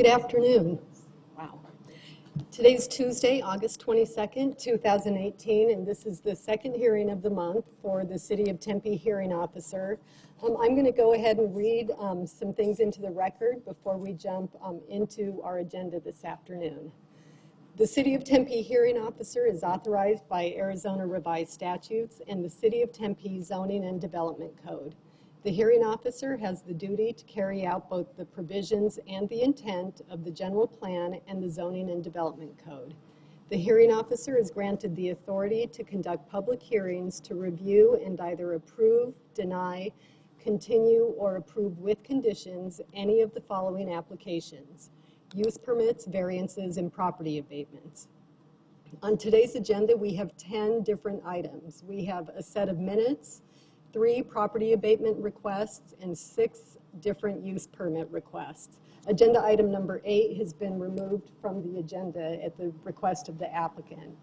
Good afternoon. Wow. Today's Tuesday, August 22nd, 2018, and this is the second hearing of the month for the City of Tempe Hearing Officer. I'm going to go ahead and read some things into the record before we jump into our agenda this afternoon. The City of Tempe Hearing Officer is authorized by Arizona Revised Statutes and the City of Tempe Zoning and Development Code. The hearing officer has the duty to carry out both the provisions and the intent of the general plan and the zoning and development code. The hearing officer is granted the authority to conduct public hearings to review and either approve, deny, continue, or approve with conditions any of the following applications: use permits, variances, and property abatements. On today's agenda, we have 10 different items. We have a set of minutes, 3 property abatement requests, and 6 different use permit requests. Agenda item number 8 has been removed from the agenda at the request of the applicant.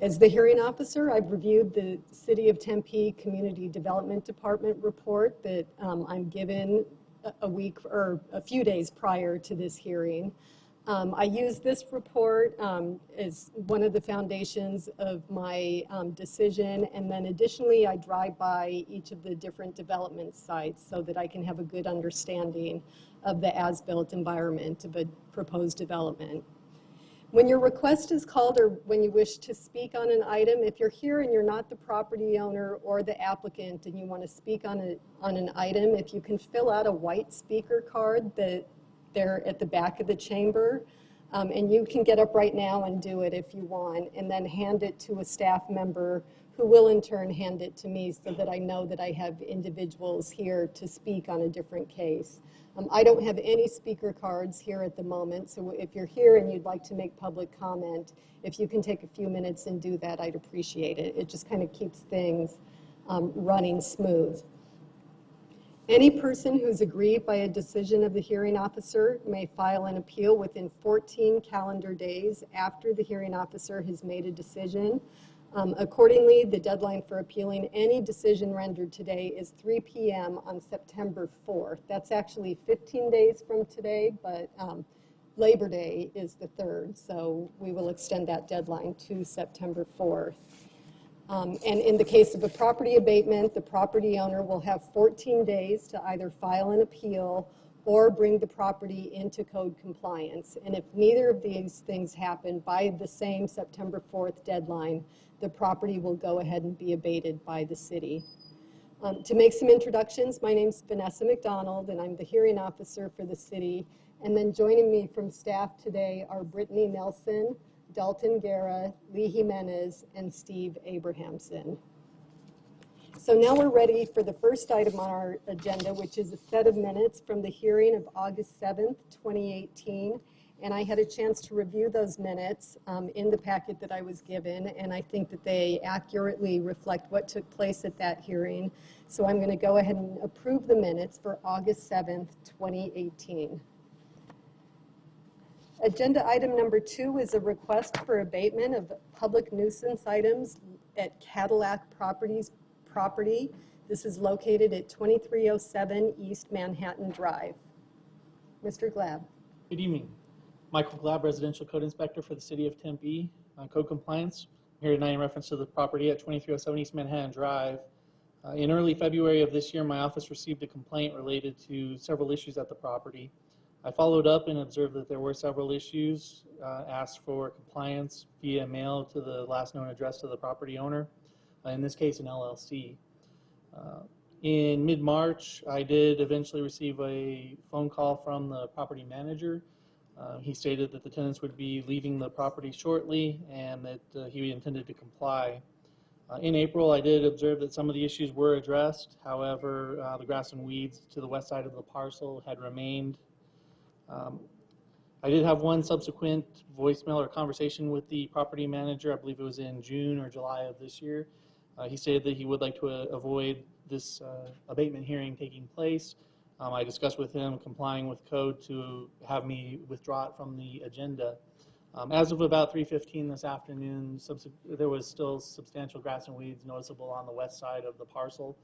As the hearing officer, I've reviewed the City of Tempe Community Development Department report that I'm given a week or a few days prior to this hearing. I use this report as one of the foundations of my decision, and then additionally I drive by each of the different development sites so that I can have a good understanding of the as-built environment of a proposed development. When your request is called or when you wish to speak on an item, if you're here and you're not the property owner or the applicant and you want to speak on an item, if you can fill out a white speaker card that they're at the back of the chamber, and you can get up right now and do it if you want, and then hand it to a staff member who will in turn hand it to me so that I know that I have individuals here to speak on a different case. I don't have any speaker cards here at the moment, so if you're here and you'd like to make public comment, if you can take a few minutes and do that, I'd appreciate it. It just kind of keeps things running smooth. Any person who's aggrieved by a decision of the hearing officer may file an appeal within 14 calendar days after the hearing officer has made a decision. Accordingly, the deadline for appealing any decision rendered today is 3 p.m. on September 4th. That's actually 15 days from today, but Labor Day is the 3rd, so we will extend that deadline to September 4th. And in the case of a property abatement, the property owner will have 14 days to either file an appeal or bring the property into code compliance. And if neither of these things happen by the same September 4th deadline, the property will go ahead and be abated by the city. To make some introductions, my name's Vanessa McDonald, and I'm the hearing officer for the city. And then joining me from staff today are Brittany Nelson, Dalton Guerra, Lee Jimenez, and Steve Abrahamson. So now we're ready for the first item on our agenda, which is a set of minutes from the hearing of August 7th, 2018. And I had a chance to review those minutes in the packet that I was given, and I think that they accurately reflect what took place at that hearing. So I'm going to go ahead and approve the minutes for August 7th, 2018. Agenda item number 2 is a request for abatement of public nuisance items at Cadillac Properties property. This is located at 2307 East Manhattan Drive. Mr. Glab. Good evening. Michael Glab, Residential Code Inspector for the City of Tempe, Code Compliance. I'm here tonight in reference to the property at 2307 East Manhattan Drive. In early February of this year, my office received a complaint related to several issues at the property. I followed up and observed that there were several issues, asked for compliance via mail to the last known address to the property owner, in this case an LLC. In mid-March, I did eventually receive a phone call from the property manager. He stated that the tenants would be leaving the property shortly and that he intended to comply. In April, I did observe that some of the issues were addressed. However, the grass and weeds to the west side of the parcel had remained. I did have one subsequent voicemail or conversation with the property manager. I believe it was in June or July of this year. He stated that he would like to avoid this abatement hearing taking place. I discussed with him complying with code to have me withdraw it from the agenda. As of about 3:15 this afternoon, there was still substantial grass and weeds noticeable on the west side of the parcel.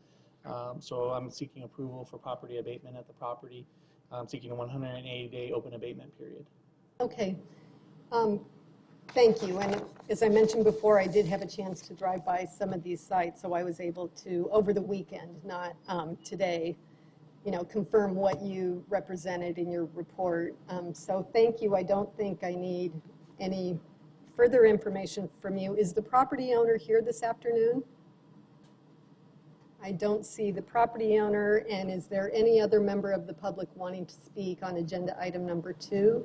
So I'm seeking approval for property abatement at the property. seeking a 180-day open abatement period. Okay. Thank you. And as I mentioned before, I did have a chance to drive by some of these sites, so I was able to, over the weekend, not today, confirm what you represented in your report. So thank you. I don't think I need any further information from you. Is the property owner here this afternoon? I don't see the property owner. And is there any other member of the public wanting to speak on agenda item number 2?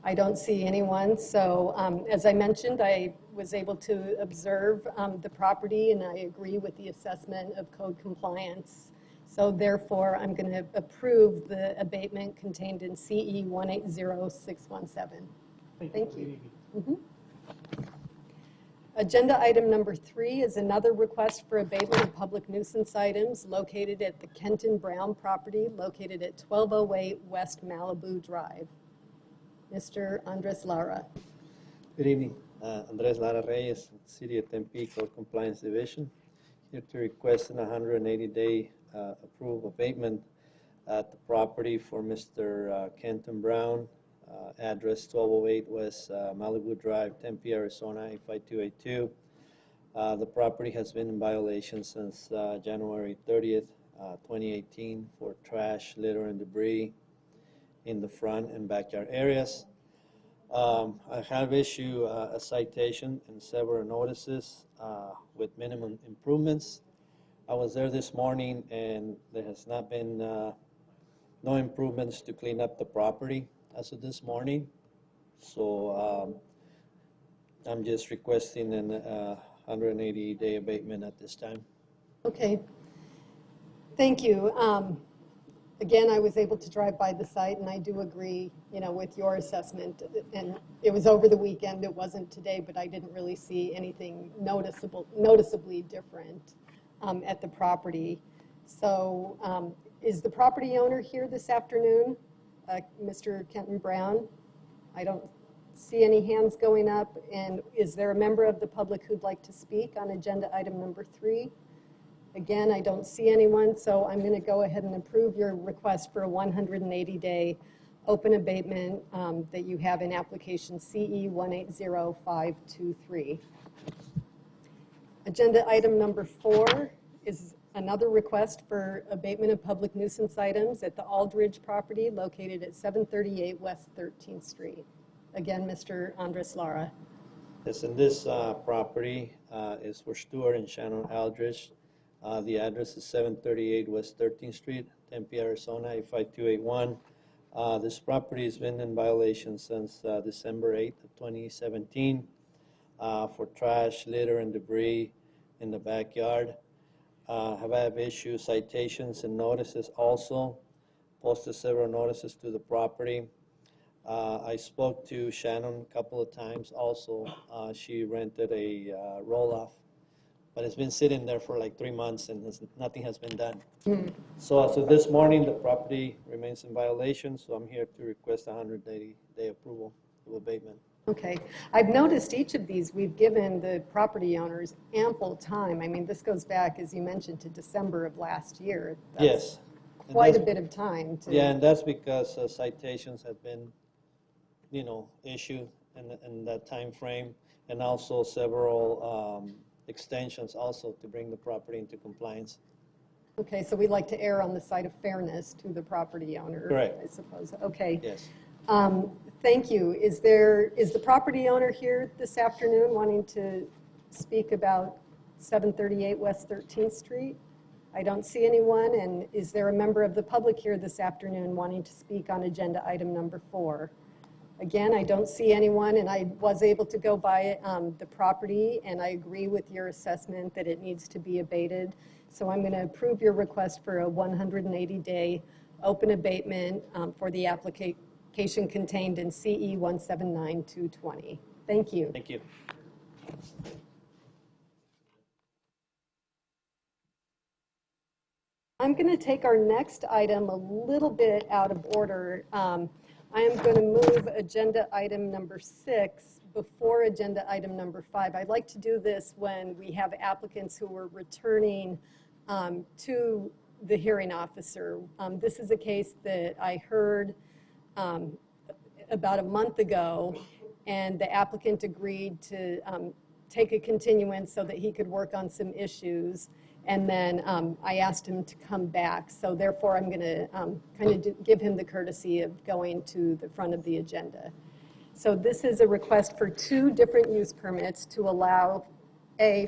I don't see anyone. So as I mentioned, I was able to observe the property, and I agree with the assessment of code compliance. So therefore, I'm going to approve the abatement contained in CE 180617. Thank you. Agenda item number 3 is another request for abatement of public nuisance items located at the Kenton Brown property located at 1208 West Malibu Drive. Mr. Andres Lara. Good evening. Andres Lara Reyes, City of Tempe Code Compliance Division, here to request an 180-day approval abatement at the property for Mr. Kenton Brown, address 1208 West Malibu Drive, Tempe, Arizona 85282. The property has been in violation since January 30th, 2018 for trash, litter, and debris in the front and backyard areas. I have issued a citation and several notices with minimum improvements. I was there this morning, and there has not been no improvements to clean up the property as of this morning. So I'm just requesting an 180-day abatement at this time. Okay. Thank you. Again, I was able to drive by the site, and I do agree, with your assessment. And it was over the weekend. It wasn't today, but I didn't really see anything noticeably different at the property. So is the property owner here this afternoon, Mr. Kenton Brown? I don't see any hands going up. And is there a member of the public who'd like to speak on agenda item number 3? Again, I don't see anyone, so I'm going to go ahead and approve your request for a 180-day open abatement that you have in application CE 180523. Agenda item number 4 is another request for abatement of public nuisance items at the Aldridge property located at 738 West 13th Street. Again, Mr. Andres Lara. Yes, and this property is for Stuart and Shannon Aldridge. The address is 738 West 13th Street, Tempe, Arizona 85281. This property has been in violation since December 8th of 2017 for trash, litter, and debris in the backyard. Have issued citations and notices also, posted several notices to the property. I spoke to Shannon a couple of times also. She rented a roll-off, but it's been sitting there for like 3 months, and nothing has been done. So this morning, the property remains in violation, so I'm here to request a 180-day approval of abatement. Okay. I've noticed each of these, we've given the property owners ample time. I mean, this goes back, as you mentioned, to December of last year. That's yes. Quite a bit of time. Yeah, and that's because citations have been, issued in that time frame, and also several extensions also to bring the property into compliance. Okay, so we like to err on the side of fairness to the property owner. Correct. I suppose. Okay. Yes. Thank you. Is the property owner here this afternoon wanting to speak about 738 West 13th Street? I don't see anyone. And is there a member of the public here this afternoon wanting to speak on agenda item number 4? Again, I don't see anyone, and I was able to go by the property, and I agree with your assessment that it needs to be abated. So I'm going to approve your request for a 180-day open abatement for the application contained in CE 179220. Thank you. Thank you. I'm going to take our next item a little bit out of order. I am going to move agenda item number 6 before agenda item number 5. I'd like to do this when we have applicants who are returning to the hearing officer. This is a case that I heard about a month ago, and the applicant agreed to take a continuance so that he could work on some issues. And then I asked him to come back. So therefore, I'm going to kind of give him the courtesy of going to the front of the agenda. So this is a request for 2 different use permits to allow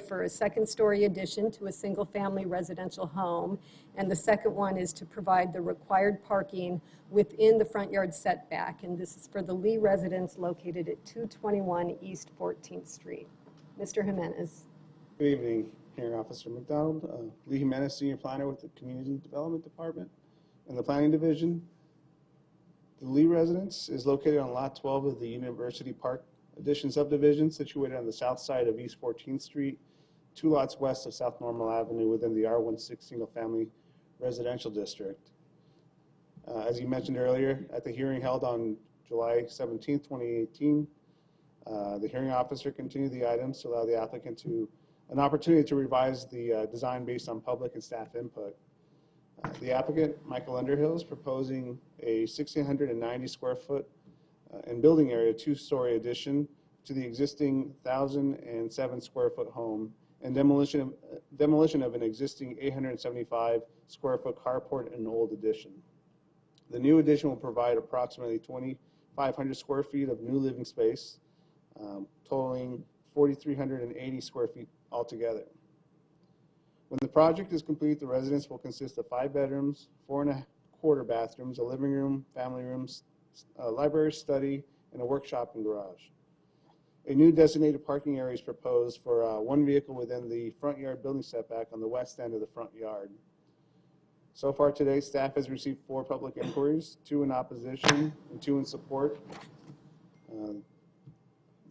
for a second-story addition to a single-family residential home, and the second one is to provide the required parking within the front yard setback, and this is for the Lee residence located at 221 East 14th Street. Mr. Jimenez. Good evening, Hearing Officer McDonald. Lee Jimenez, Senior Planner with the Community Development Department and the Planning Division. The Lee residence is located on Lot 12 of the University Park Addition subdivision, situated on the south side of East 14th Street, 2 lots west of South Normal Avenue within the R16 single-family residential district. As you mentioned earlier, at the hearing held on July 17, 2018, the hearing officer continued the items to allow the applicant an opportunity to revise the design based on public and staff input. The applicant, Michael Underhill, is proposing a 1,690 square foot and building area 2-story addition to the existing 1,007 square foot home and demolition of an existing 875 square foot carport and old addition. The new addition will provide approximately 2,500 square feet of new living space, totaling 4,380 square feet altogether. When the project is complete, the residence will consist of 5 bedrooms, 4.25 bathrooms, a living room, family rooms, a library, study, and a workshop and garage. A new designated parking area is proposed for 1 vehicle within the front yard building setback on the west end of the front yard. So far today, staff has received 4 public inquiries, 2 in opposition and 2 in support.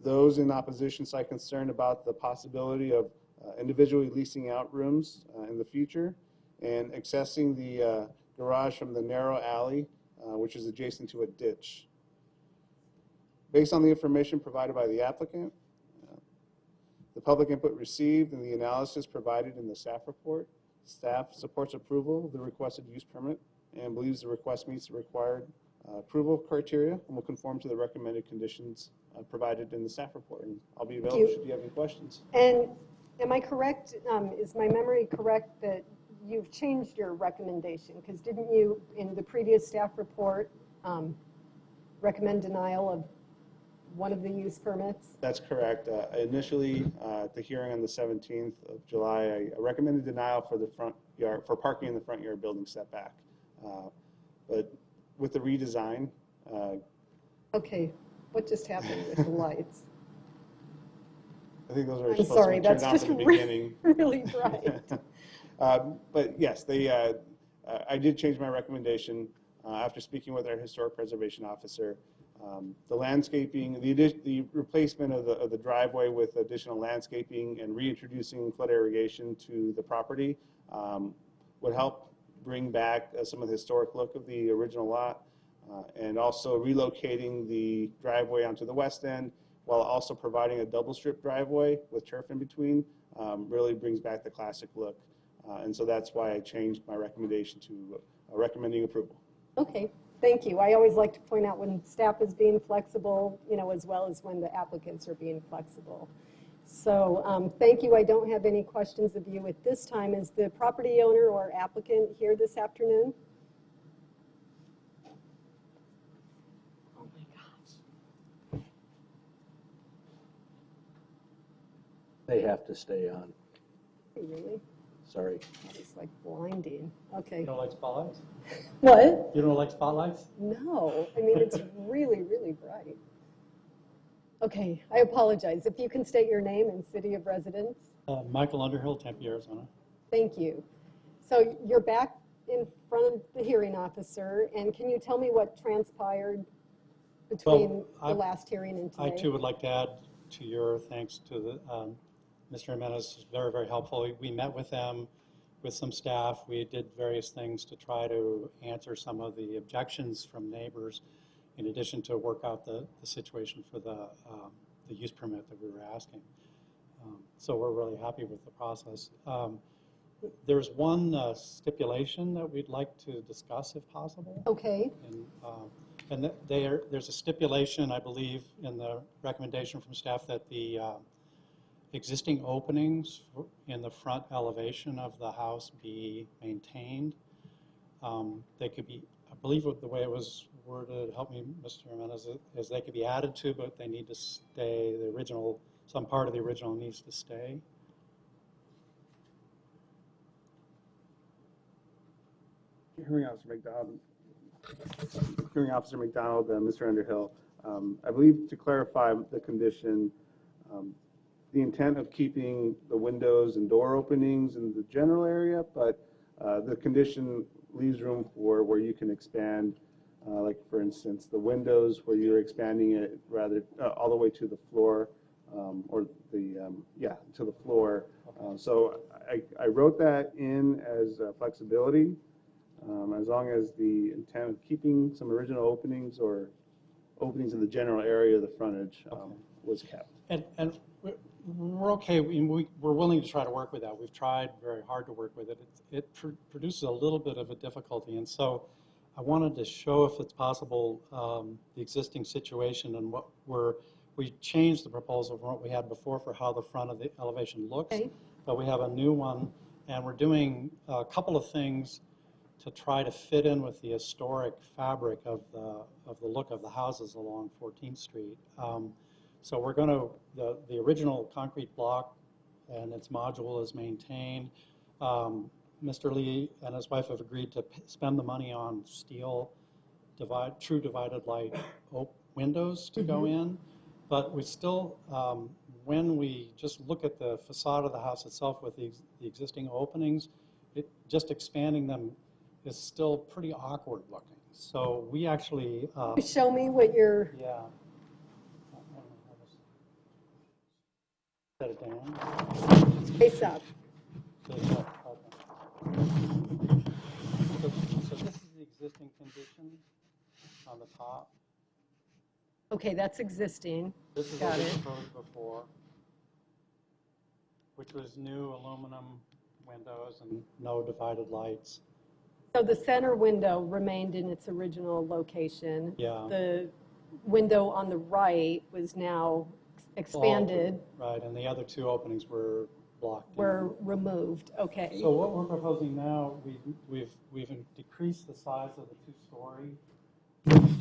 Those in opposition cite concern about the possibility of individually leasing out rooms in the future and accessing the garage from the narrow alley, which is adjacent to a ditch. Based on the information provided by the applicant, the public input received, and the analysis provided in the staff report, staff supports approval of the requested use permit and believes the request meets the required approval criteria and will conform to the recommended conditions provided in the staff report. And I'll be available should you have any questions. And am I correct, is my memory correct that you've changed your recommendation? Because didn't you, in the previous staff report, recommend denial of one of the use permits? That's correct. Initially, at the hearing on the 17th of July, I recommended denial for the front yard, for parking in the front yard building setback. But with the redesign. Okay, what just happened with the lights? I think those are I'm supposed sorry, to be turned that's off just at the beginning. really bright. But yes, I did change my recommendation after speaking with our historic preservation officer. The landscaping, the replacement of the driveway with additional landscaping and reintroducing flood irrigation to the property would help bring back some of the historic look of the original lot, and also relocating the driveway onto the west end while also providing a double strip driveway with turf in between really brings back the classic look. And so that's why I changed my recommendation to recommending approval. Okay, thank you. I always like to point out when staff is being flexible, as well as when the applicants are being flexible. So thank you. I don't have any questions of you at this time. Is the property owner or applicant here this afternoon? Oh my gosh. They have to stay on. Really? Sorry. It's like blinding. Okay. You don't like spotlights? What? You don't like spotlights? No. I mean, it's really, really bright. Okay, I apologize. If you can state your name and city of residence. Michael Underhill, Tempe, Arizona. Thank you. So you're back in front of the hearing officer, and can you tell me what transpired between the last hearing and today? I too would like to add to your thanks to the, Mr. Jimenez was very, very helpful. We met with them, with some staff. We did various things to try to answer some of the objections from neighbors, in addition to work out the situation for the use permit that we were asking. So we're really happy with the process. There's one stipulation that we'd like to discuss if possible. Okay, And there's a stipulation, I believe, in the recommendation from staff that the existing openings in the front elevation of the house be maintained. They could be, I believe the way it was worded, help me, Mr. Jimenez, is they could be added to, but they need to stay, the original, some part of the original needs to stay. Hearing Officer McDonald, Mr. Underhill. I believe to clarify the condition, the intent of keeping the windows and door openings in the general area, but the condition leaves room for where you can expand, like for instance, the windows where you're expanding it rather all the way to the floor, or the, to the floor. So I wrote that in as flexibility. As long as the intent of keeping some original openings or openings in the general area of the frontage was kept. And we're okay. We're willing to try to work with that. We've tried very hard to work with it. It produces a little bit of a difficulty, and so I wanted to show, if it's possible, the existing situation and what we changed the proposal from what we had before for how the front of the elevation looks. Okay. But we have a new one, and we're doing a couple of things to try to fit in with the historic fabric of the look of the houses along 14th Street. So we're going to, the original concrete block and its module is maintained. Mr. Lee and his wife have agreed to spend the money on steel true divided light windows to go in, but we still, when we just look at the facade of the house itself with the existing openings, just expanding them is still pretty awkward looking. So we actually... show me what you're, yeah. Set it down. face up. Face up, okay. So this is the existing condition on the top. Okay, that's existing. This is Got what we it. proposed before, which was new aluminum windows and no divided lights. So the center window remained in its original location. Yeah. The window on the right was now expanded, Right, and the other two openings were blocked in. were removed. Okay. So what we're proposing now, we've decreased the size of the two-story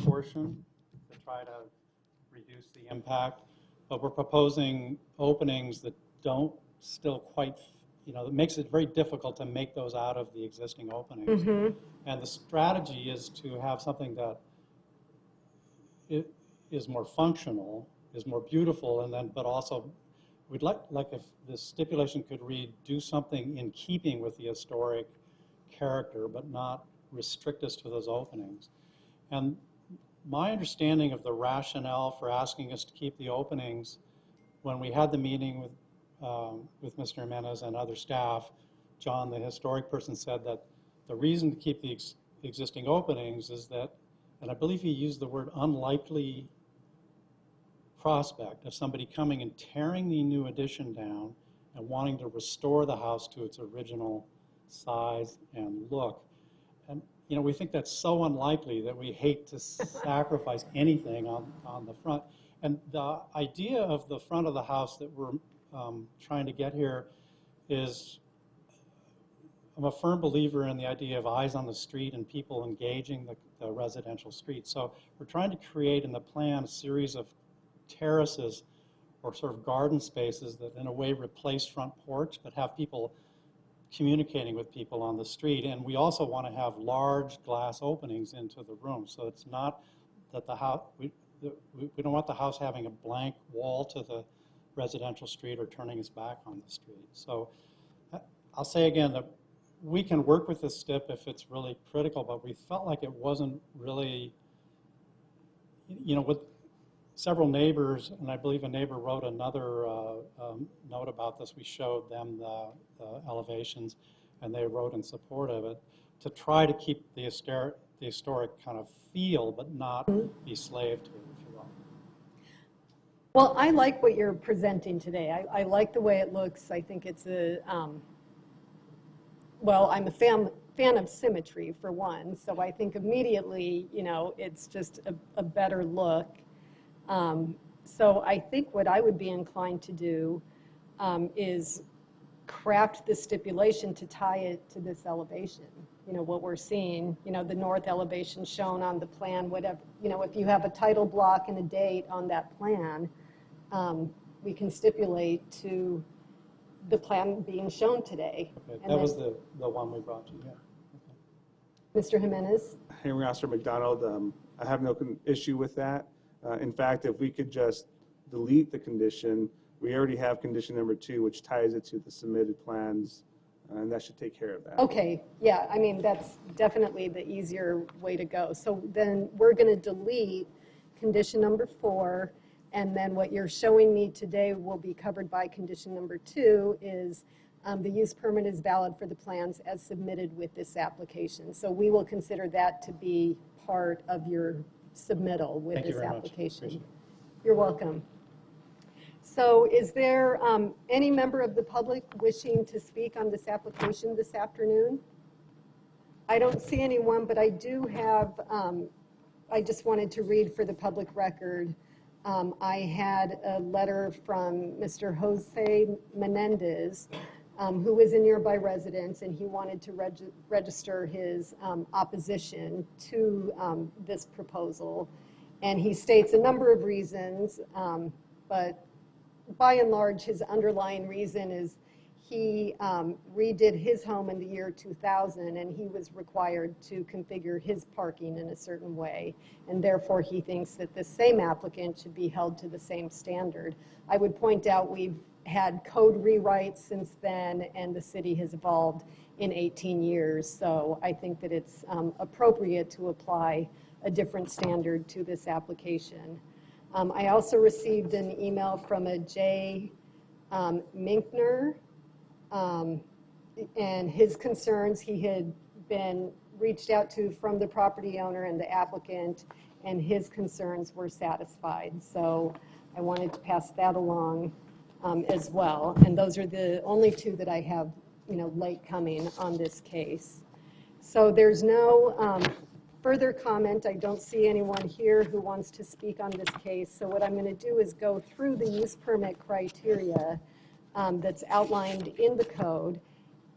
portion to try to reduce the impact, but we're proposing openings that don't still quite, it makes it very difficult to make those out of the existing openings. And the strategy is to have something that is more functional, is more beautiful, and then, but also we'd like if the stipulation could read, do something in keeping with the historic character, but not restrict us to those openings. And my understanding of the rationale for asking us to keep the openings, when we had the meeting with Mr. Jimenez and other staff, John, the historic person, said that the reason to keep the existing openings is that, and I believe he used the word unlikely prospect of somebody coming and tearing the new addition down and wanting to restore the house to its original size and look. And we think that's so unlikely that we hate to sacrifice anything on the front. And the idea of the front of the house that we're trying to get here is, I'm a firm believer in the idea of eyes on the street and people engaging the residential street. So we're trying to create in the plan a series of terraces or sort of garden spaces that in a way replace front porch but have people communicating with people on the street. And we also want to have large glass openings into the room, so it's not that the house, we don't want the house having a blank wall to the residential street or turning its back on the street. So I'll say again that we can work with this STIP if it's really critical, but we felt like it wasn't really, with several neighbors, and I believe a neighbor wrote another note about this. We showed them the elevations, and they wrote in support of it, to try to keep the historic kind of feel, but not be slave to it, if you will. Well, I like what you're presenting today. I like the way it looks. I think it's well, I'm a fan of symmetry for one, so I think immediately, it's just a better look. So I think what I would be inclined to do is craft the stipulation to tie it to this elevation. What we're seeing, the north elevation shown on the plan, whatever, if you have a title block and a date on that plan, we can stipulate to the plan being shown today. Okay, And that was then- the one we brought to you. Mr. Jimenez? Hearing Officer McDonald, I have no issue with that. In fact, if we could just delete the condition, we already have condition number 2, which ties it to the submitted plans, and that should take care of that. Okay, yeah, I mean, that's definitely the easier way to go. So then we're going to delete condition number 4, and then what you're showing me today will be covered by condition number 2 is the use permit is valid for the plans as submitted with this application. So we will consider that to be part of your submittal with Thank you this very much. application. Appreciate You're welcome. So is there any member of the public wishing to speak on this application this afternoon? I don't see anyone, but I do have, I just wanted to read for the public record. I had a letter from Mr. Jose Menendez, who was a nearby resident, and he wanted to register his opposition to this proposal. And he states a number of reasons, but by and large, his underlying reason is he redid his home in the year 2000, and he was required to configure his parking in a certain way, and therefore he thinks that the same applicant should be held to the same standard. I would point out we've had code rewrites since then, and the city has evolved in 18 years, so I think that it's appropriate to apply a different standard to this application. I also received an email from a Jay Minkner, and his concerns, he had been reached out to from the property owner and the applicant, and his concerns were satisfied. So I wanted to pass that along as well. And those are the only 2 that I have, late coming on this case. So there's no further comment. I don't see anyone here who wants to speak on this case. So what I'm going to do is go through the use permit criteria that's outlined in the code,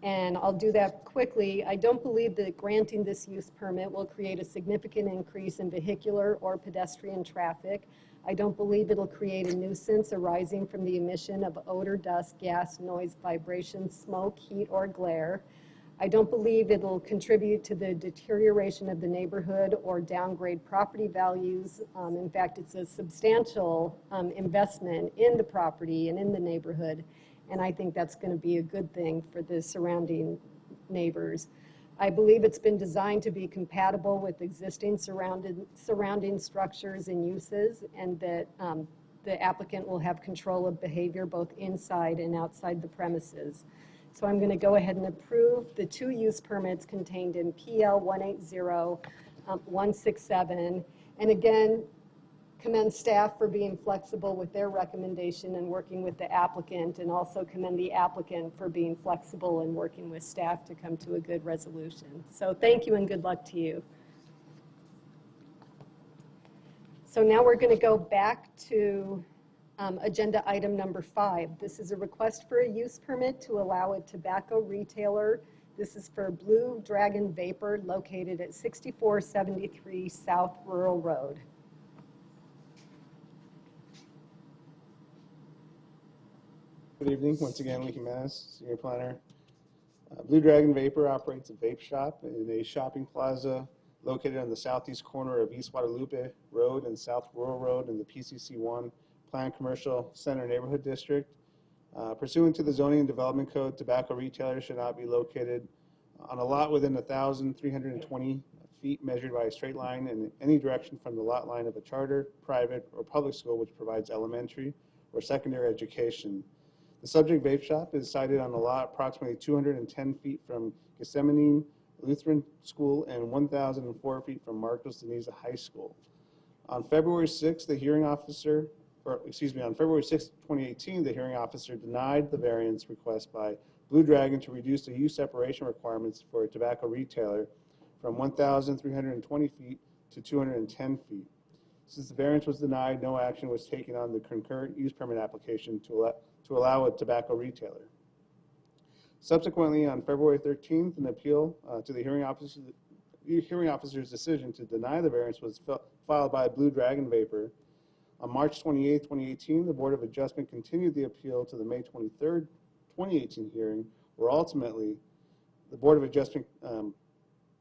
and I'll do that quickly. I don't believe that granting this use permit will create a significant increase in vehicular or pedestrian traffic. I don't believe it'll create a nuisance arising from the emission of odor, dust, gas, noise, vibration, smoke, heat, or glare. I don't believe it'll contribute to the deterioration of the neighborhood or downgrade property values. In fact, it's a substantial investment in the property and in the neighborhood, and I think that's going to be a good thing for the surrounding neighbors. I believe it's been designed to be compatible with existing surrounding structures and uses, and that the applicant will have control of behavior both inside and outside the premises. So I'm going to go ahead and approve the 2 use permits contained in PL 180167. And again, commend staff for being flexible with their recommendation and working with the applicant, and also commend the applicant for being flexible and working with staff to come to a good resolution. So thank you and good luck to you. So now we're going to go back to agenda item number 5. This is a request for a use permit to allow a tobacco retailer. This is for Blue Dragon Vapor, located at 6473 South Rural Road. Good evening. Once again, Lee Jimenez, Senior Planner. Blue Dragon Vapor operates a vape shop in a shopping plaza located on the southeast corner of East Guadalupe Road and South Rural Road in the PCC1 Planned Commercial Center Neighborhood District. Pursuant to the Zoning and Development Code, tobacco retailers should not be located on a lot within 1,320 feet measured by a straight line in any direction from the lot line of a charter, private, or public school which provides elementary or secondary education. The subject vape shop is sited on a lot approximately 210 feet from Gethsemane Lutheran School and 1,004 feet from Marcos de Niza High School. On February 6th, on February 6, 2018, the hearing officer denied the variance request by Blue Dragon to reduce the use separation requirements for a tobacco retailer from 1,320 feet to 210 feet. Since the variance was denied, no action was taken on the concurrent use permit application to allow a tobacco retailer. Subsequently, on February 13th, an appeal to the hearing officer's decision to deny the variance was filed by Blue Dragon Vapor. On March 28, 2018, the Board of Adjustment continued the appeal to the May 23rd, 2018 hearing, where ultimately the Board of Adjustment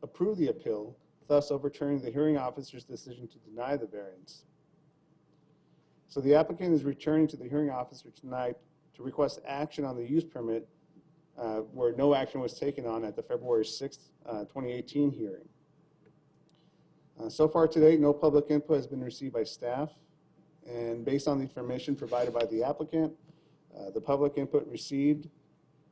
approved the appeal, thus overturning the hearing officer's decision to deny the variance. So the applicant is returning to the hearing officer tonight to request action on the use permit where no action was taken on at the February 6th, 2018 hearing. So far to date, no public input has been received by staff, and based on the information provided by the applicant, the public input received,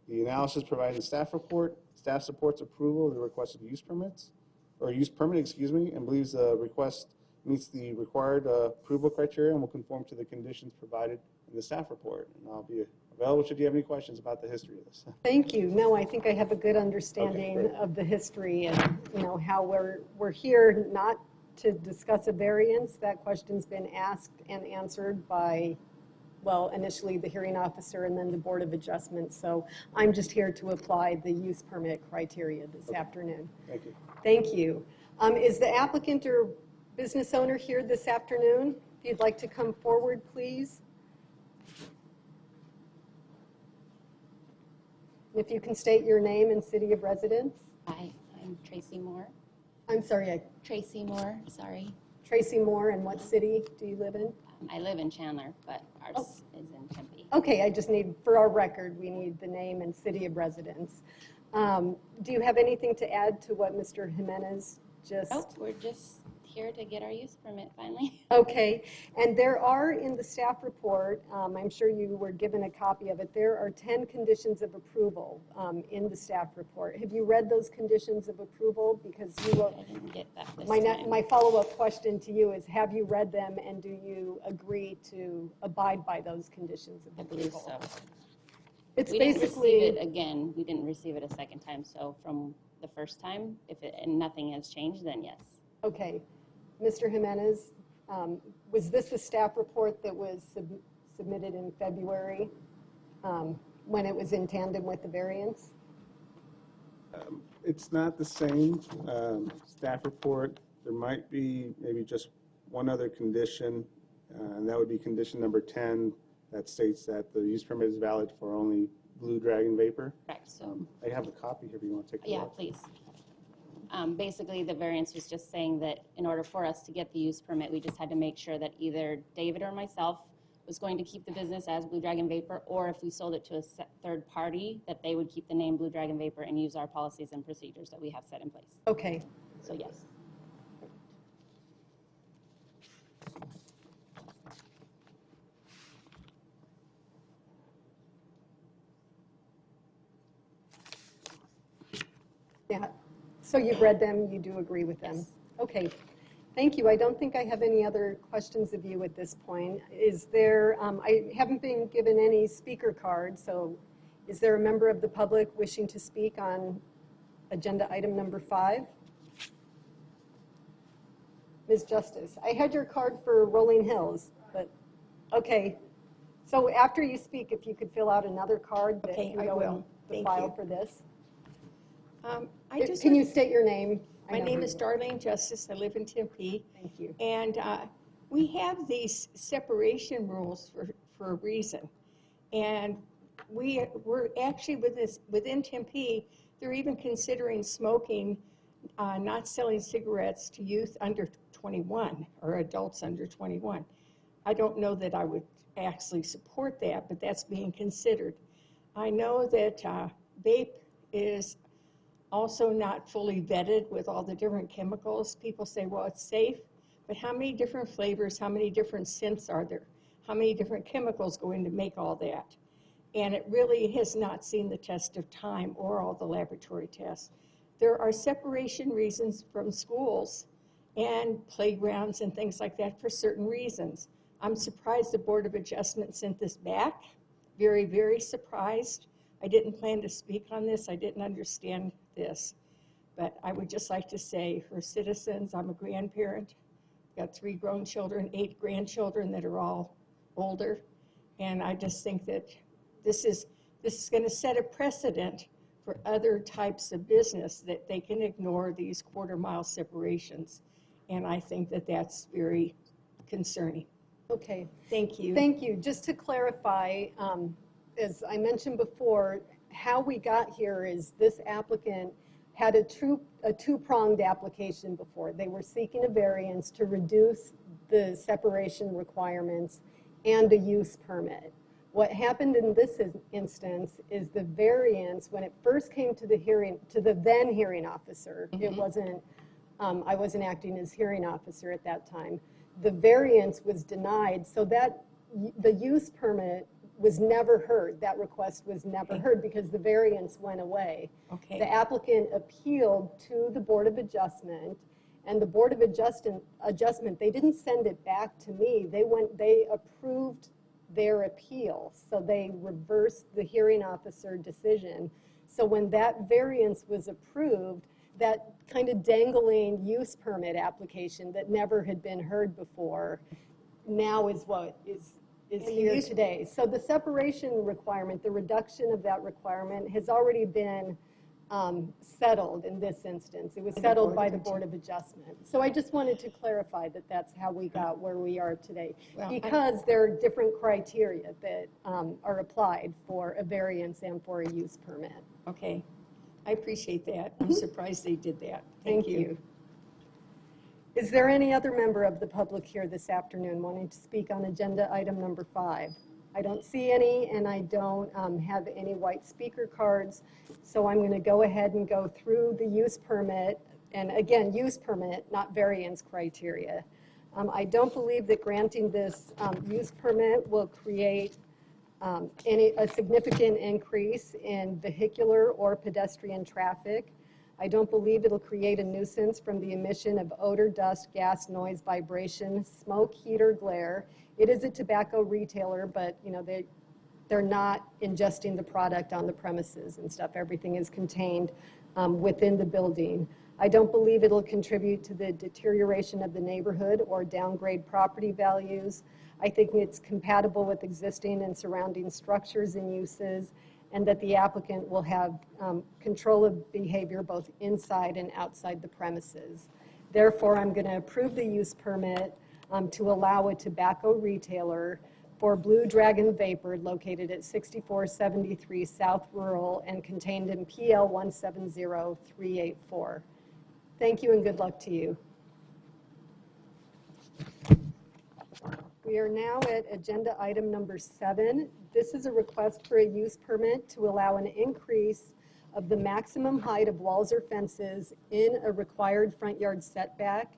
the analysis provided in the staff report, staff supports approval of the requested use permits, or use permit, excuse me, and believes the request meets the required approval criteria and will conform to the conditions provided in the staff report. And I'll be available should you have any questions about the history of this. Thank you. No, I think I have a good understanding great. of the history and, you know, how we're here not to discuss a variance. That question's been asked and answered by, well, initially the hearing officer and then the Board of Adjustment. So I'm just here to apply the use permit criteria this afternoon. Thank you. Thank you. Is the applicant or business owner here this afternoon? If you'd like to come forward, please. If you can state your name and city of residence. Hi, I'm Tracy Moore. I'm sorry, Tracy Moore, sorry. Tracy Moore, and what city do you live in? I live in Chandler, but ours is in Tempe. Okay, I just need, for our record, we need the name and city of residence. Do you have anything to add to what Mr. Jimenez just? Oh, we're just here to get our use permit finally. Okay, and there are in the staff report, I'm sure you were given a copy of it, there are 10 conditions of approval in the staff report. Have you read those conditions of approval? Because you will, I didn't get that this time. my follow-up question to you is, have you read them and do you agree to abide by those conditions of I approval? believe so. It's We didn't basically, receive it again. We didn't receive it a second time. So from the first time, and nothing has changed, then yes. okay. Mr. Jimenez, was this a staff report that was submitted in February when it was in tandem with the variance? It's not the same staff report. There might be maybe just one other condition, and that would be condition number 10 that states that the use permit is valid for only Blue Dragon Vapor. Correct. So I have a copy here if you want to take a yeah, look. please. Basically, the variance was just saying that in order for us to get the use permit, we just had to make sure that either David or myself was going to keep the business as Blue Dragon Vapor, or if we sold it to a third party, that they would keep the name Blue Dragon Vapor and use our policies and procedures that we have set in place. Okay. So yes. Yeah. So you've read them, you do agree with them? Yes. Okay. Thank you. I don't think I have any other questions of you at this point. Is there, I haven't been given any speaker cards, so is there a member of the public wishing to speak on agenda item number 5? Ms. Justice, I had your card for Rolling Hills, but, okay. So after you speak, if you could fill out another card that Okay, can I go in will. the Thank file you. for this. Can Can you state your name? I My know name who is you are. Darlene Justice. I live in Tempe. Thank you. And we have these separation rules for a reason. And we're actually within Tempe, they're even considering smoking, not selling cigarettes to youth under 21 or adults under 21. I don't know that I would actually support that, but that's being considered. I know that vape is also not fully vetted with all the different chemicals. People say, well, it's safe, but how many different flavors, how many different scents are there? How many different chemicals go in to make all that? And it really has not seen the test of time or all the laboratory tests. There are separation reasons from schools and playgrounds and things like that for certain reasons. I'm surprised the Board of Adjustment sent this back. Very, very surprised. I didn't plan to speak on this. I didn't understand this. But I would just like to say, for citizens, I'm a grandparent, got 3 grown children, 8 grandchildren that are all older. And I just think that this is going to set a precedent for other types of business, that they can ignore these quarter-mile separations. And I think that that's very concerning. Okay. Thank you. Thank you. Just to clarify, as I mentioned before, how we got here is this applicant had a two-pronged application before. They were seeking a variance to reduce the separation requirements and a use permit. What happened in this instance is the variance, when it first came to the hearing, to the then hearing officer, it wasn't, I wasn't acting as hearing officer at that time. The variance was denied, so that the use permit was never heard. That request was never heard because the variance went away. Okay. The applicant appealed to the Board of Adjustment, and the Board of Adjustment, they didn't send it back to me. They approved their appeal, so they reversed the hearing officer decision. So when that variance was approved, that kind of dangling use permit application that never had been heard before now is what is here today. So the separation requirement, the reduction of that requirement has already been settled in this instance. It was settled by the Board of Adjustment. So I just wanted to clarify that that's how we got where we are today. Because there are different criteria that are applied for a variance and for a use permit. Okay. I appreciate that. I'm surprised they did that. Thank you. Is there any other member of the public here this afternoon wanting to speak on agenda item number 5? I don't see any, and I don't have any white speaker cards, so I'm going to go ahead and go through the use permit, and again, use permit, not variance criteria. I don't believe that granting this use permit will create a significant increase in vehicular or pedestrian traffic. I don't believe it'll create a nuisance from the emission of odor, dust, gas, noise, vibration, smoke, heat, or glare. It is a tobacco retailer, but you know they're not ingesting the product on the premises and stuff. Everything is contained within the building. I don't believe it'll contribute to the deterioration of the neighborhood or downgrade property values. I think it's compatible with existing and surrounding structures and uses, and that the applicant will have control of behavior both inside and outside the premises. Therefore, I'm going to approve the use permit to allow a tobacco retailer for Blue Dragon Vapor located at 6473 South Rural and contained in PL 170384. Thank you and good luck to you. We are now at agenda item number 7. This is a request for a use permit to allow an increase of the maximum height of walls or fences in a required front yard setback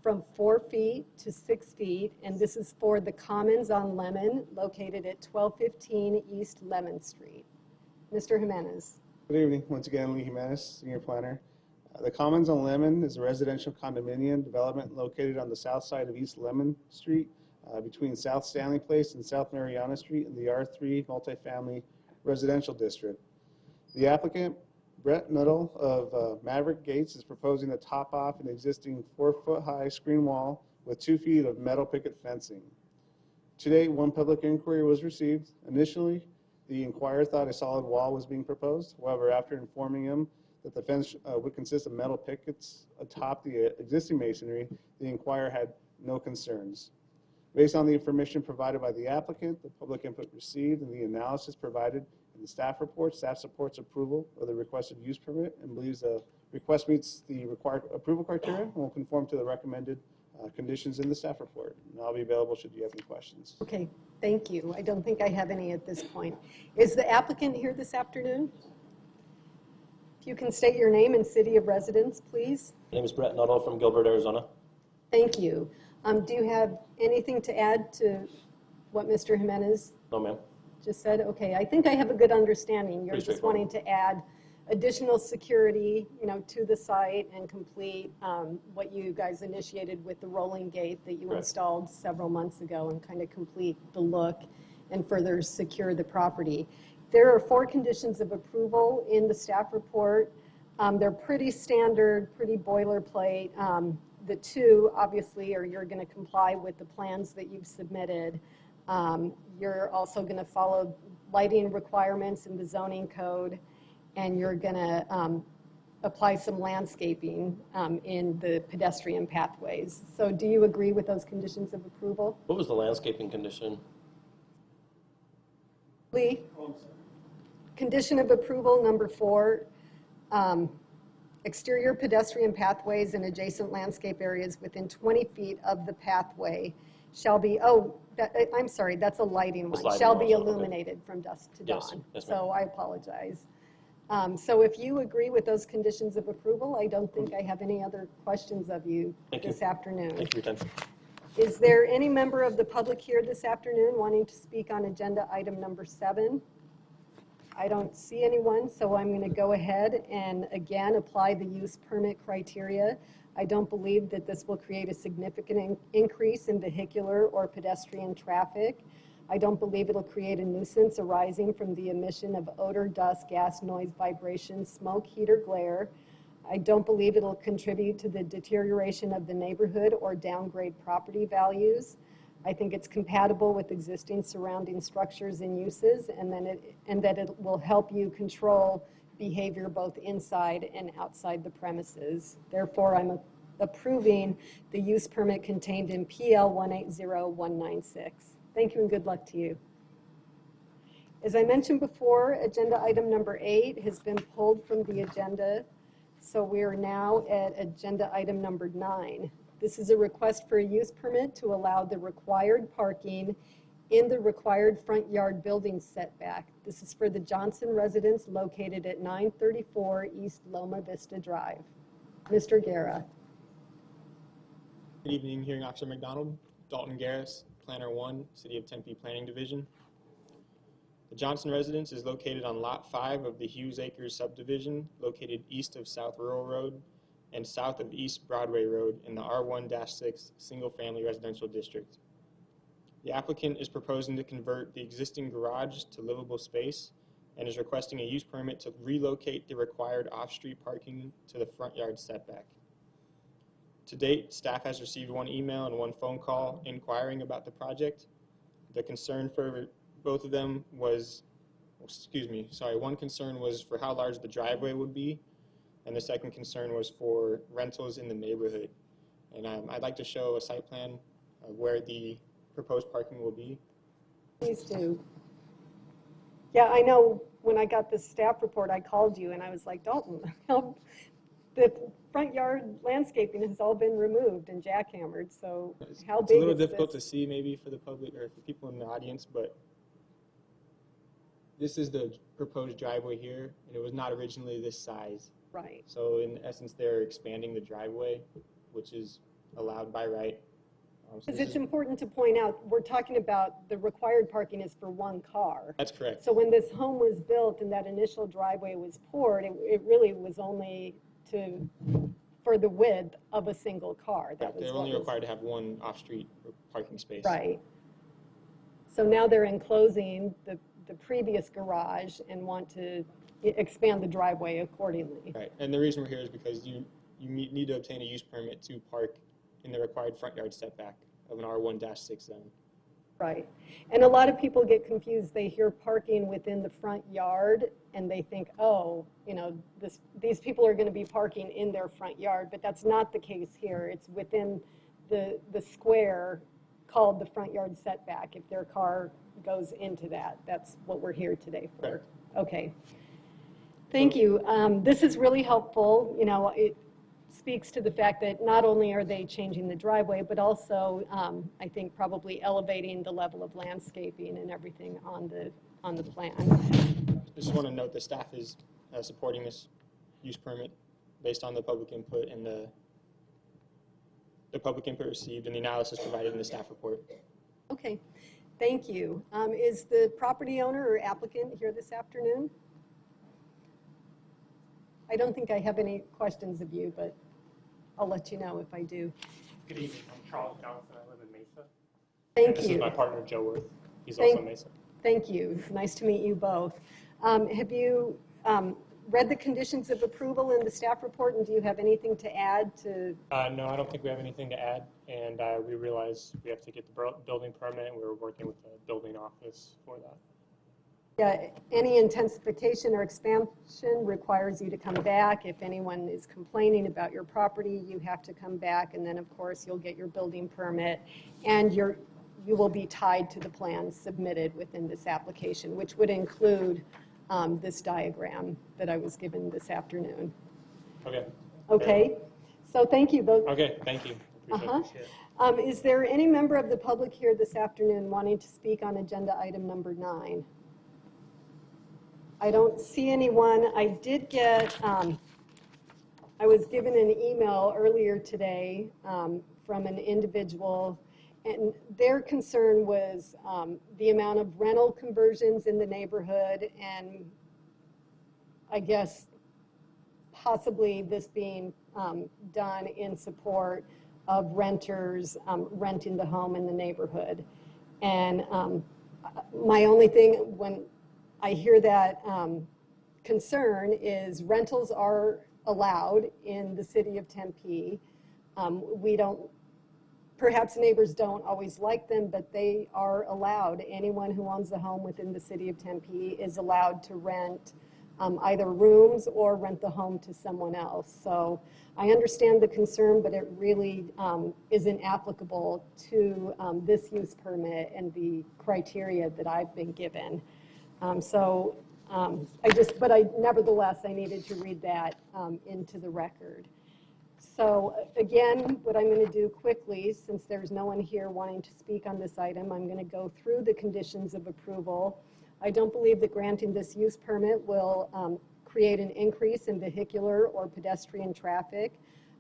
from 4 feet to 6 feet, and this is for the Commons on Lemon, located at 1215 East Lemon Street. Mr. Jimenez. Good evening. Once again, Lee Jimenez, Senior Planner. The Commons on Lemon is a residential condominium development located on the south side of East Lemon Street, between South Stanley Place and South Mariana Street in the R3 multifamily residential district. The applicant, Brett Nuttall of Maverick Gates, is proposing to top off an existing 4-foot-high screen wall with 2 feet of metal picket fencing. Today, one public inquiry was received. Initially, the inquirer thought a solid wall was being proposed. However, after informing him that the fence would consist of metal pickets atop the existing masonry, the inquirer had no concerns. Based on the information provided by the applicant, the public input received, and the analysis provided in the staff report, staff supports approval of the requested use permit and believes the request meets the required approval criteria and will conform to the recommended conditions in the staff report. And I'll be available should you have any questions. Okay, thank you. I don't think I have any at this point. Is the applicant here this afternoon? If you can state your name and city of residence, please. My name is Brett Nuttall from Gilbert, Arizona. Thank you. Do you have anything to add to what Mr. Jimenez No, ma'am. just said? Okay, I think I have a good understanding. You're Pretty just wanting to add additional security, to the site and complete what you guys initiated with the rolling gate that you Correct. installed several months ago and kind of complete the look and further secure the property. There are 4 conditions of approval in the staff report. They're pretty standard, pretty boilerplate. The 2, obviously, are you're going to comply with the plans that you've submitted. You're also going to follow lighting requirements in the zoning code, and you're going to apply some landscaping in the pedestrian pathways. So do you agree with those conditions of approval? What was the landscaping condition? Lee? Condition of approval number 4, exterior pedestrian pathways and adjacent landscape areas within 20 feet of the pathway shall be, I'm sorry, that's a lighting one. lighting Shall be also, okay. illuminated from dusk to Yes, dawn. yes, ma'am. So I apologize. So if you agree with those conditions of approval, I don't think I have any other questions of you Thank you. this afternoon. Thank you for your time. Is there any member of the public here this afternoon wanting to speak on agenda item number 7? I don't see anyone, so I'm going to go ahead and again apply the use permit criteria. I don't believe that this will create a significant increase in vehicular or pedestrian traffic. I don't believe it'll create a nuisance arising from the emission of odor, dust, gas, noise, vibration, smoke, heat, or glare. I don't believe it'll contribute to the deterioration of the neighborhood or downgrade property values. I think it's compatible with existing surrounding structures and uses, and that it will help you control behavior both inside and outside the premises. Therefore, I'm approving the use permit contained in PL 180196. Thank you and good luck to you. As I mentioned before, agenda item number 8 has been pulled from the agenda, so we are now at agenda item number 9. This is a request for a use permit to allow the required parking in the required front yard building setback. This is for the Johnson residence located at 934 East Loma Vista Drive. Mr. Guerra. Good evening, Hearing Officer McDonald. Dalton Garris, Planner 1, City of Tempe Planning Division. The Johnson residence is located on Lot 5 of the Hughes Acres subdivision, located east of South Rural Road and south of East Broadway Road in the R1-6 single-family residential district. The applicant is proposing to convert the existing garage to livable space and is requesting a use permit to relocate the required off-street parking to the front yard setback. To date, staff has received 1 email and 1 phone call inquiring about the project. The concern for both of them was, one concern was for how large the driveway would be, and the second concern was for rentals in the neighborhood. And I'd like to show a site plan of where the proposed parking will be. Please do. Yeah, I know when I got this staff report, I called you and I was like, Dalton, the front yard landscaping has all been removed and jackhammered, so how It's big a little is difficult this? to see maybe for the public or for people in the audience, but this is the proposed driveway here, and it was not originally this size. Right. So in essence, they're expanding the driveway, which is allowed by right. So Because this it's is- important to point out, we're talking about the required parking is for 1 car. That's correct. So when this home was built and that initial driveway was poured, it really was only for the width of a single car. That Correct. was They're what only was- required to have 1 off-street parking space. Right. So now they're enclosing the previous garage and want to expand the driveway accordingly. Right. And the reason we're here is because you need to obtain a use permit to park in the required front yard setback of an R1-6 zone. Right. And a lot of people get confused. They hear parking within the front yard and they think, oh, these people are going to be parking in their front yard, but that's not the case here. It's within the square called the front yard setback. If their car goes into that, that's what we're here today for. Correct. Okay. Thank you. This is really helpful. It speaks to the fact that not only are they changing the driveway, but also I think probably elevating the level of landscaping and everything on the plan. I just want to note the staff is supporting this use permit based on the public input and the public input received and the analysis provided in the staff report. Okay, thank you. Is the property owner or applicant here this afternoon? I don't think I have any questions of you, but I'll let you know if I do. Good evening. I'm Charles Johnson. I live in Mesa. Thank This you. is my partner, Joe Worth. He's Thank- also Mesa. Thank you. Nice to meet you both. Have you read the conditions of approval in the staff report, and do you have anything to add to? No, I don't think we have anything to add, and we realize we have to get the building permit, and we're working with the building office for that. Yeah, any intensification or expansion requires you to come back. If anyone is complaining about your property, you have to come back, and then, of course, you'll get your building permit, and you will be tied to the plans submitted within this application, which would include this diagram that I was given this afternoon. Okay. Okay, so thank you both. Okay, thank you. Appreciate it. Is there any member of the public here this afternoon wanting to speak on agenda item number 9? I don't see anyone. I did get, I was given an email earlier today from an individual, and their concern was the amount of rental conversions in the neighborhood, and I guess possibly this being done in support of renters renting the home in the neighborhood. And my only thing when I hear that concern is rentals are allowed in the city of Tempe. We don't, perhaps neighbors don't always like them, but they are allowed. Anyone who owns a home within the city of Tempe is allowed to rent either rooms or rent the home to someone else. So I understand the concern, but it really isn't applicable to this use permit and the criteria that I've been given. But nevertheless, I needed to read that into the record. So again, what I'm going to do quickly, since there's no one here wanting to speak on this item, I'm going to go through the conditions of approval. I don't believe that granting this use permit will create an increase in vehicular or pedestrian traffic.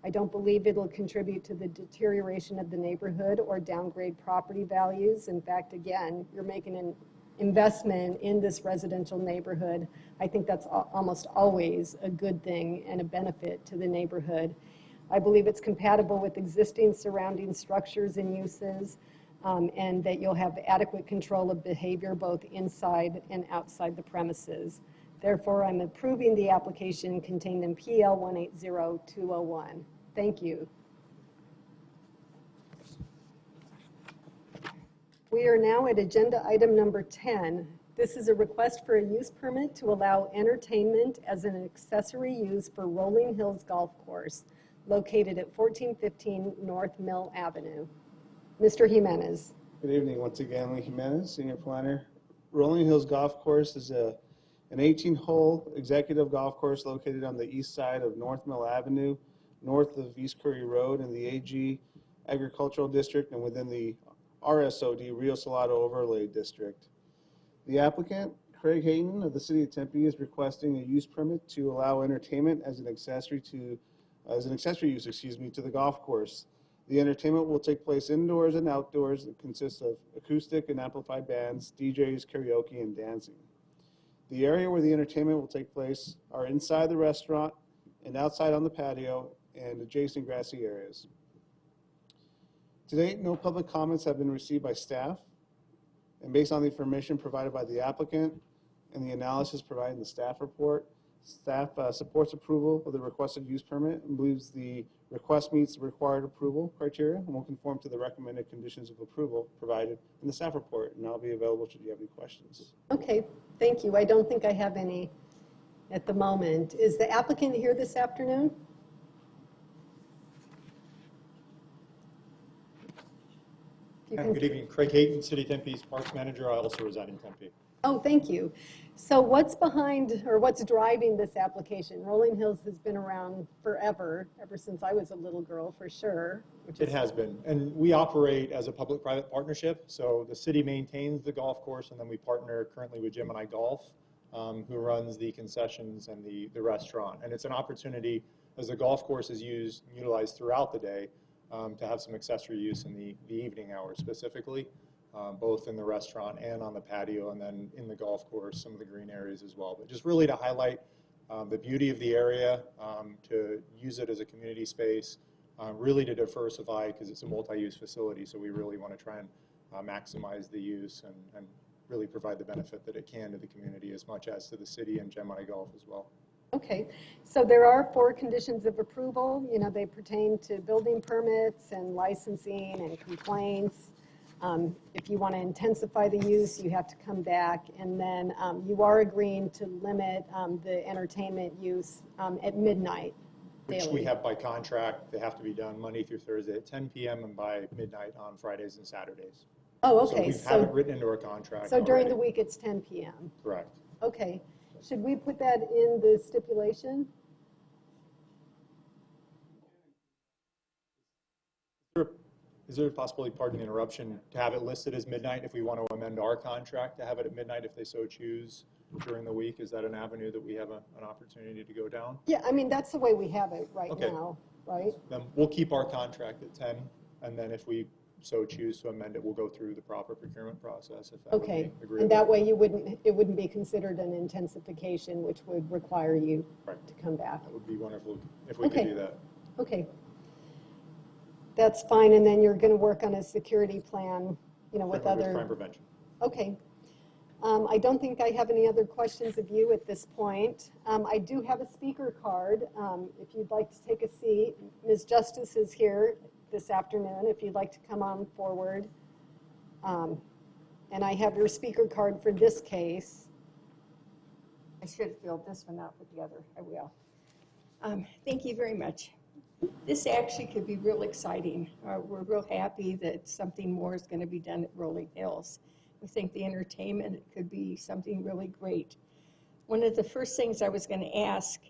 I don't believe it'll contribute to the deterioration of the neighborhood or downgrade property values. In fact, again, you're making an investment in this residential neighborhood. I think that's almost always a good thing and a benefit to the neighborhood. I believe it's compatible with existing surrounding structures and uses, and that you'll have adequate control of behavior both inside and outside the premises. Therefore, I'm approving the application contained in PL 180201. Thank you. We are now at agenda item number 10. This is a request for a use permit to allow entertainment as an accessory use for Rolling Hills Golf Course, located at 1415 North Mill Avenue. Mr. Jimenez. Good evening, once again, Lee Jimenez, Senior Planner. Rolling Hills Golf Course is an 18-hole executive golf course located on the east side of North Mill Avenue, north of East Curry Road in the AG Agricultural District and within the RSOD, Rio Salado Overlay District. The applicant, Craig Hayton of the City of Tempe, is requesting a use permit to allow entertainment as an accessory use, to the golf course. The entertainment will take place indoors and outdoors. It consists of acoustic and amplified bands, DJs, karaoke, and dancing. The area where the entertainment will take place are inside the restaurant and outside on the patio and adjacent grassy areas. To date, no public comments have been received by staff, and based on the information provided by the applicant and the analysis provided in the staff report, staff supports approval of the requested use permit and believes the request meets the required approval criteria and will conform to the recommended conditions of approval provided in the staff report, and I'll be available should you have any questions. Okay, thank you. I don't think I have any at the moment. Is the applicant here this afternoon? Good evening. Craig Hayton, City of Tempe's Parks Manager. I also reside in Tempe. Oh, thank you. So what's behind or what's driving this application? Rolling Hills has been around forever, ever since I was a little girl, for sure. It has been. And we operate as a public-private partnership. So the city maintains the golf course, and then we partner currently with Gemini Golf, who runs the concessions and the restaurant. And it's an opportunity, as the golf course is utilized throughout the day, to have some accessory use in the evening hours specifically, both in the restaurant and on the patio, and then in the golf course, some of the green areas as well. But just really to highlight the beauty of the area, to use it as a community space, really to diversify because it's a multi-use facility, so we really want to try and maximize the use and really provide the benefit that it can to the community as much as to the city and Gemini Golf as well. Okay, so there are 4 conditions of approval. You know, they pertain to building permits and licensing and complaints. If you want to intensify the use, you have to come back. And then you are agreeing to limit the entertainment use at midnight Which daily. we have by contract. They have to be done Monday through Thursday at 10 p.m. and by midnight on Fridays and Saturdays. Oh, So okay. we have it written into our contract So during already. the week, it's 10 p.m. Correct. Okay. Should we put that in the stipulation? Is there a possibility, pardon the interruption, to have it listed as midnight if we want to amend our contract to have it at midnight if they so choose during the week? Is that an avenue that we have an opportunity to go down? Yeah, I mean, that's the way we have it right Okay. now, right? Then we'll keep our contract at 10, and then if we so choose to amend it, we'll go through the proper procurement process if that would Okay, be agreeable. and that way it wouldn't be considered an intensification, which would require you Right. to come back. That would be wonderful if we could Okay. do that. Okay. That's fine, and then you're gonna work on a security plan, you know, with Certainly other. crime prevention. Okay. I don't think I have any other questions of you at this point. I do have a speaker card. If you'd like to take a seat, Ms. Justice is here this afternoon, if you'd like to come on forward. And I have your speaker card for this case. I should have filled this one out with the other. I will. Thank you very much. This actually could be real exciting. We're real happy that something more is going to be done at Rolling Hills. We think the entertainment could be something really great. One of the first things I was going to ask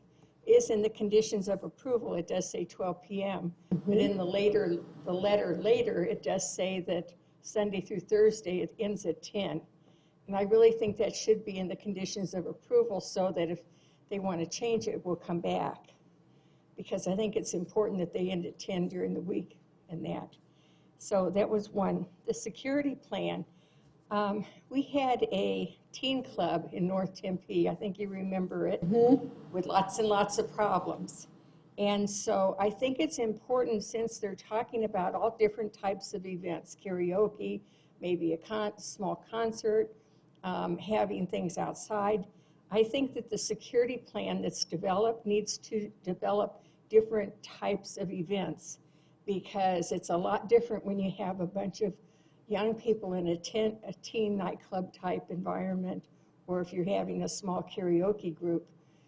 is in the conditions of approval, it does say 12 p.m. But in the letter later, it does say that Sunday through Thursday, it ends at 10. And I really think that should be in the conditions of approval so that if they want to change it, we'll come back. Because I think it's important that they end at 10 during the week and that. So that was one. The security plan, we had a teen club in North Tempe, I think you remember it, with lots and lots of problems. And so I think it's important, since they're talking about all different types of events, karaoke, maybe a small concert, having things outside. I think that the security plan that's developed needs to develop different types of events, because it's a lot different when you have a bunch of young people in a teen nightclub type environment, or if you're having a small karaoke group.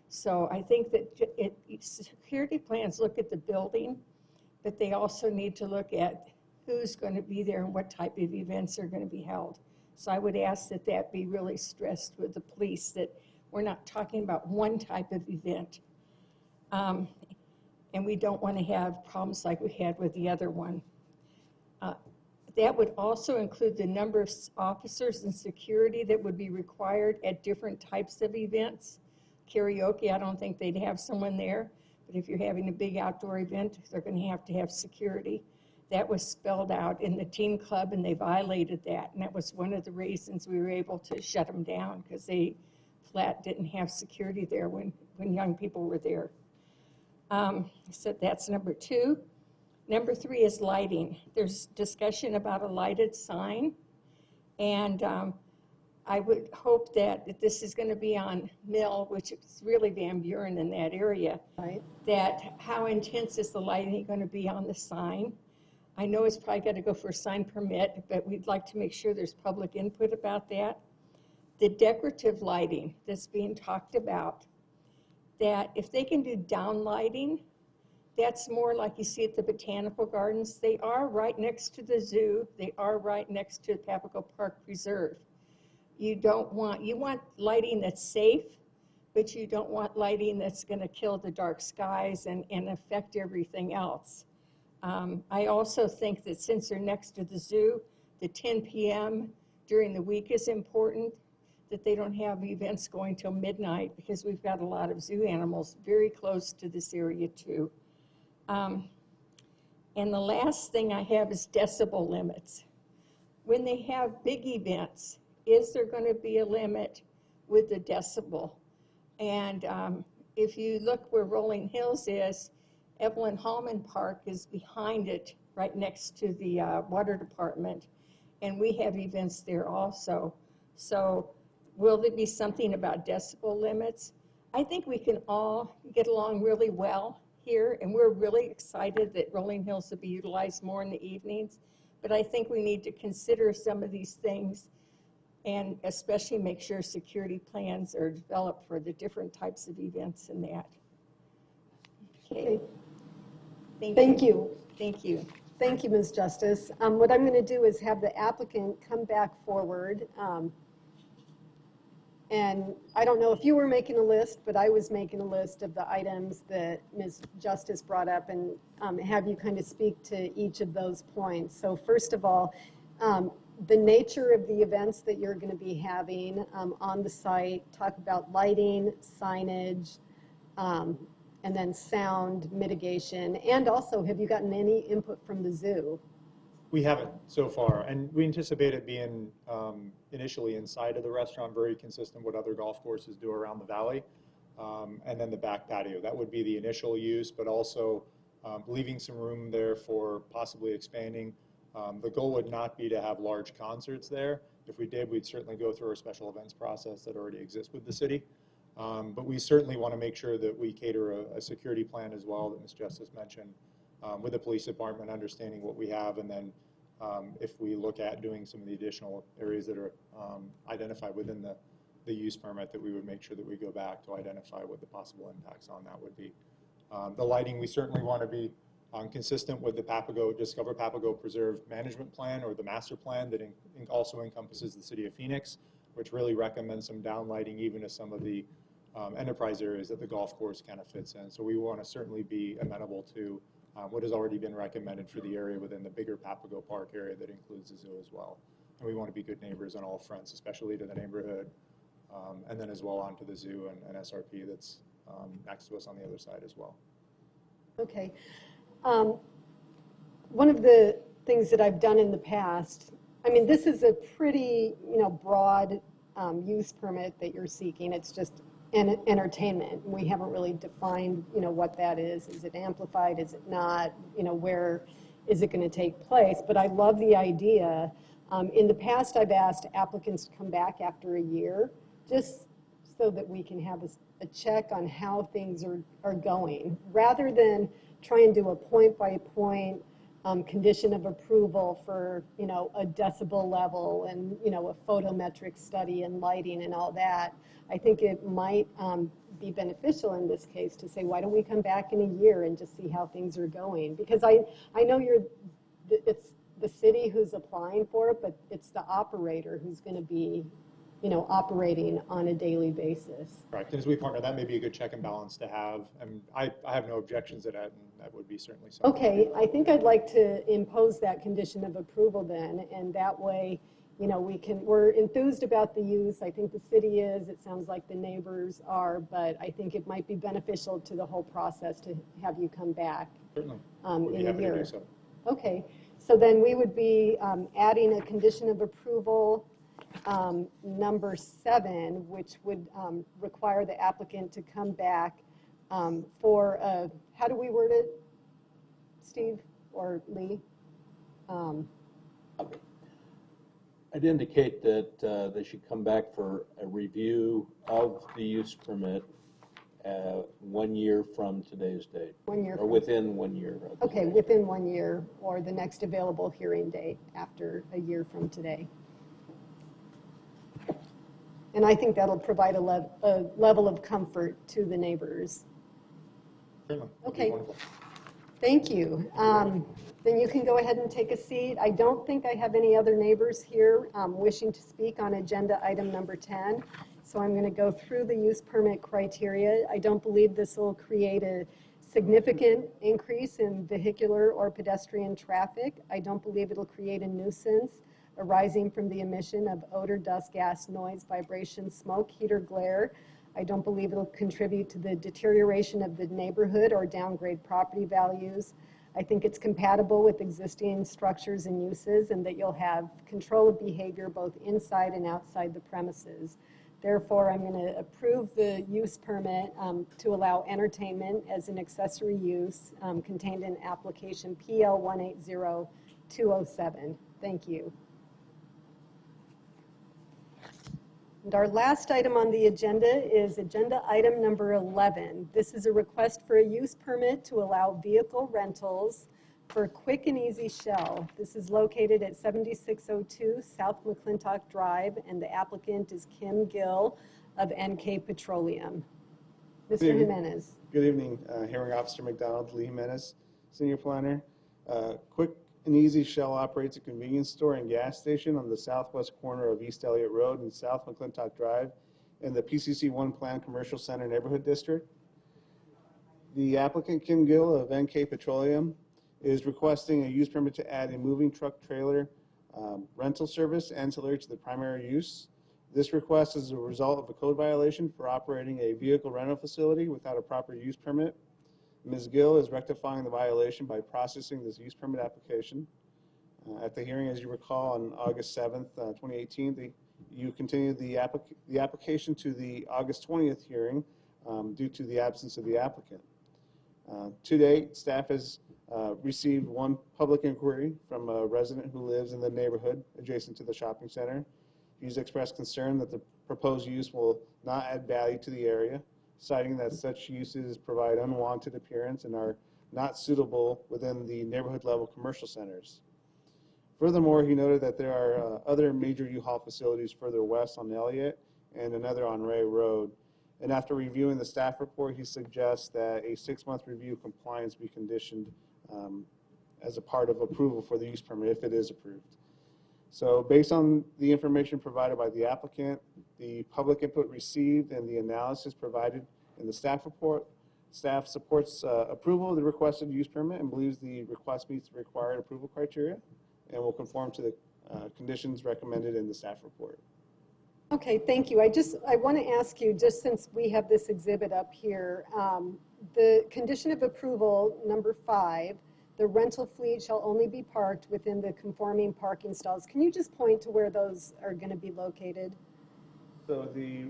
So I think that security plans look at the building, but they also need to look at who's going to be there and what type of events are going to be held. So I would ask that that be really stressed with the police, that we're not talking about one type of event. And we don't want to have problems like we had with the other one. That would also include the number of officers and security that would be required at different types of events. Karaoke, I don't think they'd have someone there, but if you're having a big outdoor event, they're going to have security. That was spelled out in the teen club, and they violated that, and that was one of the reasons we were able to shut them down, because they flat didn't have security there when young people were there. So that's number 2. Number 3 is lighting. There's discussion about a lighted sign, and I would hope that this is going to be on Mill, which is really Van Buren in that area, Right. that how intense is the lighting going to be on the sign? I know it's probably got to go for a sign permit, but we'd like to make sure there's public input about that. The decorative lighting that's being talked about, that if they can do down lighting, that's more like you see at the botanical gardens. They are right next to the zoo. They are right next to Papago Park Preserve. You want lighting that's safe, but you don't want lighting that's going to kill the dark skies and affect everything else. I also think that since they're next to the zoo, the 10 p.m. during the week is important, that they don't have events going till midnight, because we've got a lot of zoo animals very close to this area too. And the last thing I have is decibel limits. When they have big events, is there going to be a limit with the decibel? And if you look where Rolling Hills is, Evelyn Hallman Park is behind it, right next to the water department, and we have events there also. So will there be something about decibel limits? I think we can all get along really well here, and we're really excited that Rolling Hills will be utilized more in the evenings. But I think we need to consider some of these things and especially make sure security plans are developed for the different types of events and that. Okay. Thank you. Thank you. Thank you, Ms. Justice. What I'm going to do is have the applicant come back forward. And I don't know if you were making a list, but I was making a list of the items that Ms. Justice brought up and have you kind of speak to each of those points. So first of all, the nature of the events that you're going to be having on the site, talk about lighting, signage, and then sound mitigation. And also, have you gotten any input from the zoo? We haven't so far, and we anticipate it being initially inside of the restaurant, very consistent with what other golf courses do around the valley, and then the back patio. That would be the initial use, but also leaving some room there for possibly expanding. The goal would not be to have large concerts there. If we did, we'd certainly go through our special events process that already exists with the city. But we certainly want to make sure that we cater a security plan as well that Ms. Justice mentioned with the police department, understanding what we have, and then if we look at doing some of the additional areas that are identified within the use permit, that we would make sure that we go back to identify what the possible impacts on that would be. The lighting, we certainly want to be consistent with the Discover Papago Preserve Management Plan, or the master plan that also encompasses the city of Phoenix, which really recommends some downlighting even to some of the enterprise areas that the golf course kind of fits in. So we want to certainly be amenable to what has already been recommended for the area within the bigger Papago Park area that includes the zoo as well. And we want to be good neighbors on all fronts, especially to the neighborhood, and then as well onto the zoo and SRP that's next to us on the other side as well. Okay. One of the things that I've done in the past, I mean, this is a pretty, broad use permit that you're seeking. It's just entertainment. We haven't really defined, what that is. Is it amplified? Is it not? Where is it going to take place? But I love the idea. In the past, I've asked applicants to come back after a year, just so that we can have a check on how things are going, rather than try and do a point-by-point condition of approval for, a decibel level and, a photometric study and lighting and all that. I think it might be beneficial in this case to say, why don't we come back in a year and just see how things are going? Because I know it's the city who's applying for it, but it's the operator who's going to be, operating on a daily basis. Correct. And as we partner, that may be a good check and balance to have. And I have no objections to that, and that would be certainly something. Okay, I think I'd like to impose that condition of approval then, and that way, we're enthused about the use. I think the city is. It sounds like the neighbors are, but I think it might be beneficial to the whole process to have you come back. Certainly. In a year. To do so. Okay, so then we would be adding a condition of approval, number 7, which would require the applicant to come back for how do we word it, Steve or Lee? I'd indicate that they should come back for a review of the use permit 1 year from today's date. 1 year. Or within 1 year. Okay, within 1 year, or the next available hearing date after a year from today. And I think that'll provide a level of comfort to the neighbors. Certainly. Okay. Thank you. Then you can go ahead and take a seat. I don't think I have any other neighbors here wishing to speak on agenda item number 10. So I'm going to go through the use permit criteria. I don't believe this will create a significant increase in vehicular or pedestrian traffic. I don't believe it'll create a nuisance arising from the emission of odor, dust, gas, noise, vibration, smoke, heat, or glare. I don't believe it'll contribute to the deterioration of the neighborhood or downgrade property values. I think it's compatible with existing structures and uses, and that you'll have control of behavior both inside and outside the premises. Therefore, I'm going to approve the use permit to allow entertainment as an accessory use contained in application PL 180207. Thank you. And our last item on the agenda is agenda item number 11. This is a request for a use permit to allow vehicle rentals for Quick and Easy Shell. This is located at 7602 South McClintock Drive, and the applicant is Kim Gill of NK Petroleum. Mr. Good evening. Jimenez. Good evening, Hearing Officer McDonald, Lee Jimenez, Senior Planner. Quick and Easy Shell operates a convenience store and gas station on the southwest corner of East Elliott Road and South McClintock Drive in the PCC 1 Plan Commercial Center Neighborhood District. The applicant, Kim Gill of NK Petroleum, is requesting a use permit to add a moving truck trailer rental service ancillary to the primary use. This request is a result of a code violation for operating a vehicle rental facility without a proper use permit. Ms. Gill is rectifying the violation by processing this use permit application. At the hearing, as you recall, on August 7th, 2018, you continued the application to the August 20th hearing due to the absence of the applicant. To date, staff has received one public inquiry from a resident who lives in the neighborhood adjacent to the shopping center. He's expressed concern that the proposed use will not add value to the area, citing that such uses provide unwanted appearance and are not suitable within the neighborhood level commercial centers. Furthermore, he noted that there are other major U-Haul facilities further west on Elliott and another on Ray Road. And after reviewing the staff report, he suggests that a 6-month review compliance be conditioned as a part of approval for the use permit if it is approved. So based on the information provided by the applicant, the public input received, and the analysis provided in the staff report, staff supports approval of the requested use permit and believes the request meets the required approval criteria and will conform to the conditions recommended in the staff report. Okay, thank you. I want to ask you, just since we have this exhibit up here, the condition of approval number 5, the rental fleet shall only be parked within the conforming parking stalls. Can you just point to where those are going to be located? So the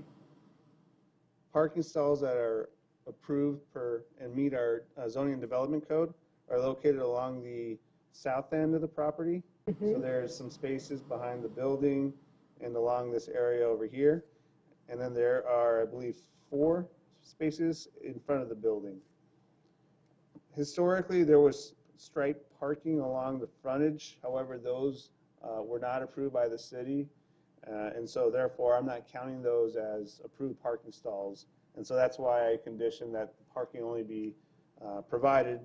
parking stalls that are approved and meet our zoning and development code are located along the south end of the property. So there's some spaces behind the building and along this area over here. And then there are, I believe, 4 spaces in front of the building. Historically, there was striped parking along the frontage. However, those were not approved by the city. And so therefore, I'm not counting those as approved parking stalls. And so that's why I conditioned that parking only be provided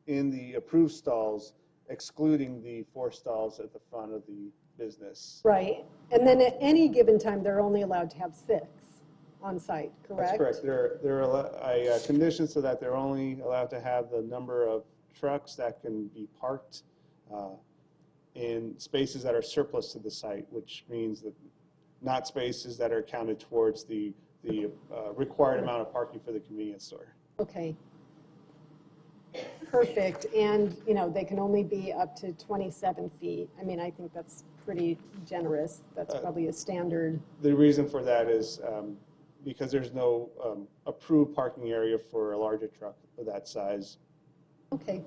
in the approved stalls, excluding the 4 stalls at the front of the business. Right. And then at any given time, they're only allowed to have 6 on site, correct? That's correct. I conditioned so that they're only allowed to have the number of trucks that can be parked in spaces that are surplus to the site, which means that not spaces that are counted towards the required amount of parking for the convenience store. Okay. Perfect. And, you know, they can only be up to 27 feet. I mean, I think that's pretty generous. That's probably a standard. The reason for that is because there's no approved parking area for a larger truck of that size. Okay.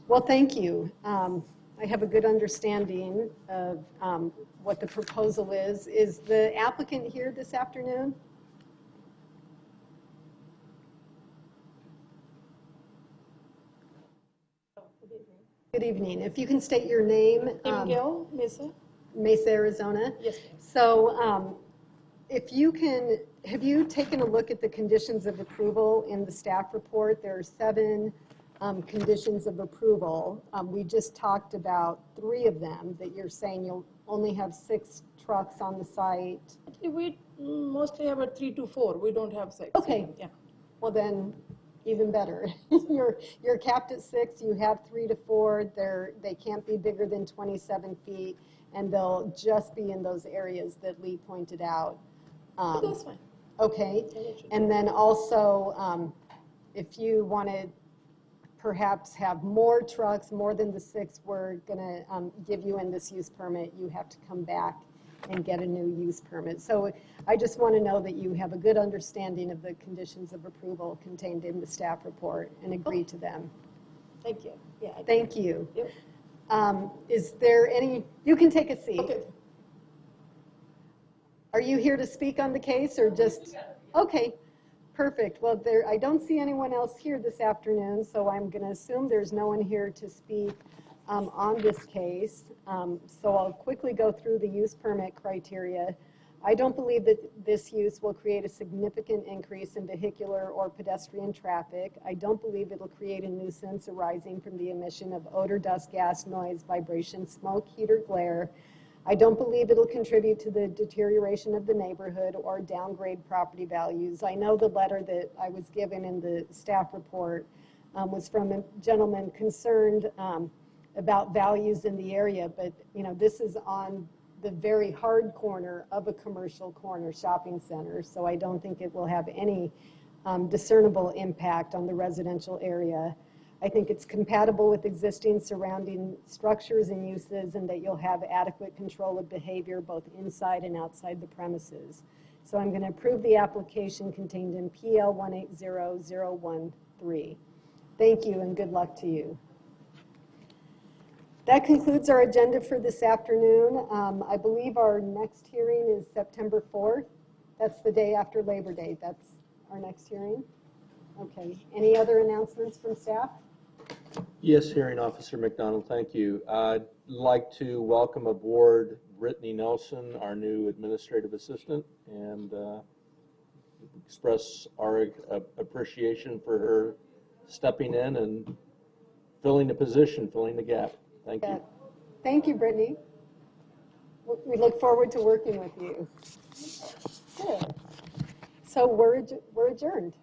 Well, thank you. I have a good understanding of what the proposal is. Is the applicant here this afternoon? Good evening. If you can state your name. Kim Gill, Mesa. Mesa, Arizona. Yes, ma'am. So if you can, have you taken a look at the conditions of approval in the staff report? There are 7 conditions of approval. We just talked about 3 of them that you're saying you'll only have 6 trucks on the site. We mostly have a 3 to 4. We don't have 6. Okay. Yeah. Well, then even better. You're capped at 6. You have 3 to 4. They can't be bigger than 27 feet, and they'll just be in those areas that Lee pointed out. That's fine. Okay. And then also, if you want to perhaps have more trucks, more than the 6 we're going to give you in this use permit, you have to come back and get a new use permit. So I just want to know that you have a good understanding of the conditions of approval contained in the staff report and agree to them. Thank you. Yeah. Thank you. Yep. Is there any, you can take a seat. Okay. Are you here to speak on the case or just? Okay, perfect. Well, I don't see anyone else here this afternoon, so I'm going to assume there's no one here to speak on this case. So I'll quickly go through the use permit criteria. I don't believe that this use will create a significant increase in vehicular or pedestrian traffic. I don't believe it'll create a nuisance arising from the emission of odor, dust, gas, noise, vibration, smoke, heat, or glare. I don't believe it'll contribute to the deterioration of the neighborhood or downgrade property values. I know the letter that I was given in the staff report was from a gentleman concerned about values in the area, but this is on the very hard corner of a commercial corner shopping center, so I don't think it will have any discernible impact on the residential area. I think it's compatible with existing surrounding structures and uses, and that you'll have adequate control of behavior both inside and outside the premises. So I'm going to approve the application contained in PL 180013. Thank you and good luck to you. That concludes our agenda for this afternoon. I believe our next hearing is September 4th. That's the day after Labor Day. That's our next hearing. Okay. Any other announcements from staff? Yes, Hearing Officer McDonald, thank you. I'd like to welcome aboard Brittany Nelson, our new administrative assistant, and express our appreciation for her stepping in and filling the position, filling the gap. Thank you. Thank you, Brittany. We look forward to working with you. Good. So we're adjourned.